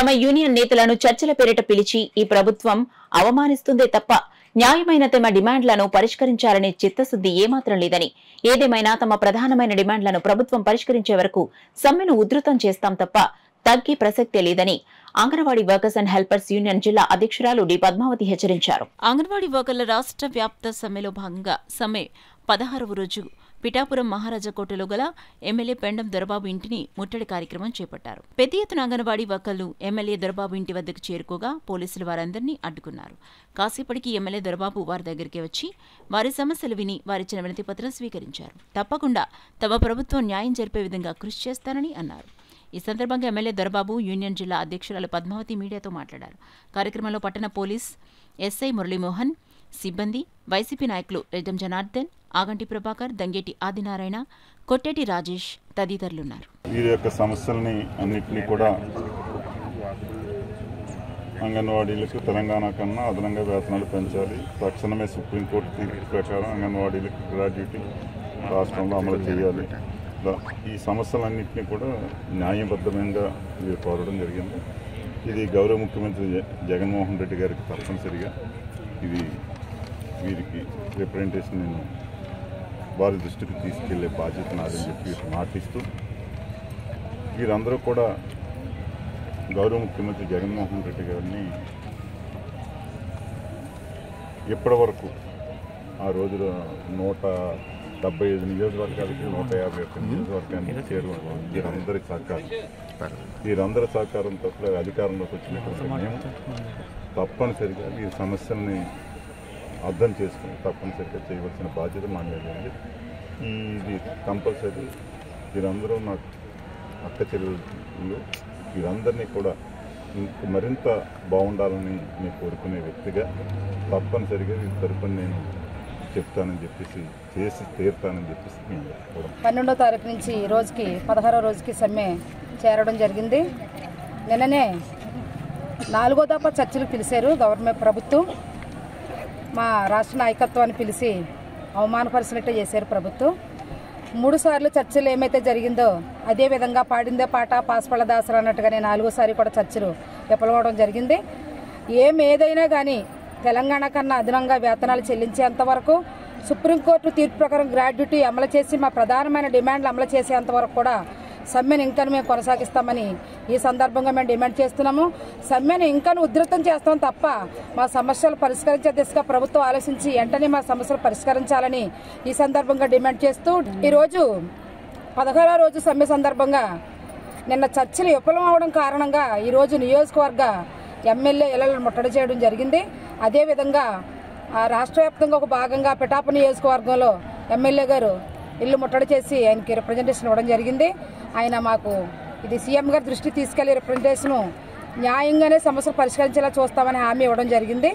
తమ యూనియన్ నేతలను చర్చల పేరిట పిలిచి ఈ ప్రభుత్వం అవమానిస్తుందే తప్ప న్యాయమైన తమ డిమాండ్లను పరిష్కరించాలనే చిత్తశుద్ది ఏమాత్రం లేదని, ఏదేమైనా తమ ప్రధానమైన డిమాండ్లను ప్రభుత్వం పరిష్కరించే వరకు సమ్మెను ఉధృతం చేస్తాం తప్ప తగ్గే ప్రసక్తే లేదని anganwadi workers and helpers union జిల్లా అధ్యక్షురాలు డి పద్మావతి హెచ్చరించారు. అంగన్వాడీ వర్కర్ల రాష్ట్ర వ్యాప్త సమ్మెలో భాగంగా సమ్మె 16వ రోజు పిఠాపురం మహారాజాకోటలో గల ఎమ్మెల్యే పెండం దొరబాబు ఇంటిని ముట్టడి కార్యక్రమం చేపట్టారు. పెద్ద ఎత్తున అంగన్వాడీ వర్కర్లు ఎమ్మెల్యే దొరబాబు ఇంటి వద్దకు చేరుకోగా పోలీసులు వారందరినీ అడ్డుకున్నారు. కాసేపటికి ఎమ్మెల్యే దొరబాబు వారి దగ్గరికి వచ్చి వారి సమస్యలు విని వారిచ్చిన వినతి పత్రం స్వీకరించారు. తప్పకుండా తమ ప్రభుత్వం న్యాయం జరిపే విధంగా కృషి చేస్తానని అన్నారు. ఈ సందర్భంగా ఎమ్మెల్యే దొరబాబు యూనియన్ జిల్లా అధ్యక్షురాలు పద్మావతి మీడియాతో మాట్లాడారు. కార్యక్రమంలో పట్టణ పోలీస్ ఎస్ఐ మురళీమోహన్, సిబ్బంది, వైసీపీ నాయకులు రెడ్డం జనార్దన్, ఆగంటి ప్రభాకర్, దంగేటి ఆదినారాయణ, కొట్టేటి రాజేష్ తదితరులున్నారు. వీరి యొక్క సమస్యల్ని అన్నింటినీ కూడా అంగన్వాడీలకు తెలంగాణ కన్నా అదనంగా వేతనాలు పెంచాలి, తక్షణమే సుప్రీంకోర్టు తీర్పు ప్రకారం అంగన్వాడీలకు గ్రాడ్యుటీ రాష్ట్రంలో అమలు చేయాలి. ఈ సమస్యలన్నింటినీ కూడా న్యాయబద్ధంగా వీరు కోరడం జరిగింది. ఇది గౌరవ ముఖ్యమంత్రి జగన్మోహన్ రెడ్డి గారికి తప్పనిసరిగా ఇది వీరికి రిప్రజెంటేషన్ నేను వారి దృష్టికి తీసుకెళ్లే బాధ్యత నాదని చెప్పి మాటిస్తూ, వీరందరూ కూడా గౌరవ ముఖ్యమంత్రి జగన్మోహన్ రెడ్డి గారిని ఇప్పటి వరకు ఆ రోజులో 175 నియోజకవర్గాలకి 151 నియోజకవర్గానికి చేరువ వీరందరి సహకారంతో అధికారంలోకి వచ్చినటువంటి మేము తప్పనిసరిగా ఈ సమస్యల్ని అర్థం చేసుకుని తప్పనిసరిగా చేయవలసిన బాధ్యత మా మీద ఉంది. ఇది కంపల్సరీ వీరందరూ నాకు అక్క చెల్లెలు వీరందరినీ కూడా మరింత బాగుండాలని నేను కోరుకునే వ్యక్తిగా తప్పనిసరిగా వీరి తరపున నేను చెప్తానని చెప్పేసి చేసి తీరుతానని చెప్పేసి మేము చెప్పుకోవడం. 12వ తారీఖు నుంచి ఈ రోజుకి 16వ రోజుకి సమ్మె చేరడం జరిగింది. నిన్ననే 4వ దఫా చర్చలు పిలిచారు గవర్నమెంట్ ప్రభుత్వం. మా రాష్ట్ర నాయకత్వాన్ని పిలిచి అవమానపరిచినట్టే చేశారు ప్రభుత్వం. 3 సార్లు చర్చలు ఏమైతే జరిగిందో అదే విధంగా పాడిందే పాట పాస్పళ్ళ దాసరా అన్నట్టుగానే 4వసారి కూడా చర్చలు విఫలమవడం జరిగింది. ఏదైనా కానీ తెలంగాణ కన్నా అదనంగా వేతనాలు చెల్లించేంత వరకు, సుప్రీంకోర్టు తీర్పు ప్రకారం గ్రాడ్యుటీ అమలు చేసి మా ప్రధానమైన డిమాండ్లు అమలు చేసేంత వరకు కూడా సమ్మెను ఇంకా మేము కొనసాగిస్తామని ఈ సందర్భంగా మేము డిమాండ్ చేస్తున్నాము. సమ్మెను ఇంకా ఉధృతం చేస్తాం తప్ప మా సమస్యలు పరిష్కరించే దిశగా ప్రభుత్వం ఆలోచించి వెంటనే మా సమస్యలు పరిష్కరించాలని ఈ సందర్భంగా డిమాండ్ చేస్తూ, ఈరోజు 16వ రోజు సమ్మె సందర్భంగా నిన్న చర్చలు విఫలం అవడం కారణంగా ఈరోజు నియోజకవర్గ ఎమ్మెల్యే ఇళ్లను ముట్టడి చేయడం జరిగింది. అదేవిధంగా రాష్ట్ర వ్యాప్తంగా ఒక భాగంగా పిఠాపురం నియోజకవర్గంలో ఎమ్మెల్యే గారు ఇల్లు ముట్టడి చేసి ఆయనకి రిప్రజెంటేషన్ ఇవ్వడం జరిగింది. ఆయన మాకు ఇది సీఎం గారి దృష్టికి తీసుకెళ్లి రిప్రజెంటేషన్ న్యాయంగానే సమస్యలు పరిష్కరించేలా చూస్తామని హామీ ఇవ్వడం జరిగింది.